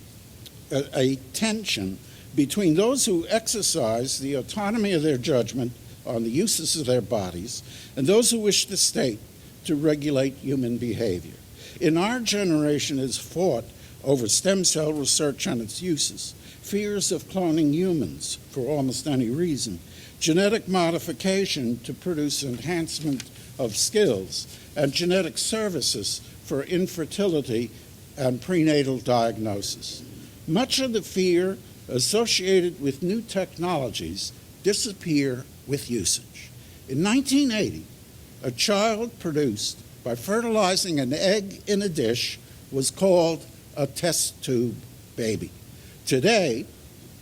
between those who exercise the autonomy of their judgment on the uses of their bodies and those who wish the state to regulate human behavior. In our generation has fought over stem cell research and its uses, fears of cloning humans for almost any reason, genetic modification to produce enhancement of skills, and genetic services for infertility and prenatal diagnosis. Much of the fear associated with new technologies disappear with usage. In 1980, a child produced by fertilizing an egg in a dish was called a test tube baby. Today,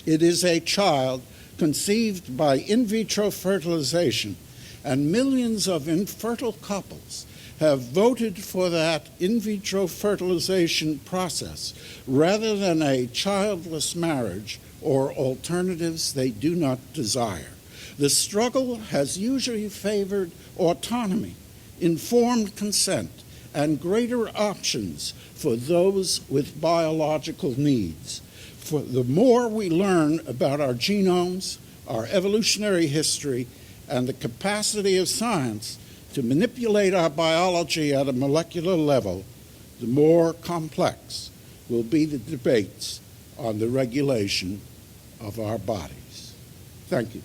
it is a child conceived by in vitro fertilization, and millions of infertile couples have voted for that in vitro fertilization process rather than a childless marriage or alternatives they do not desire. The struggle has usually favored autonomy, informed consent, and greater options for those with biological needs. For the more we learn about our genomes, our evolutionary history, and the capacity of science to manipulate our biology at a molecular level, the more complex will be the debates on the regulation of our bodies. Thank you.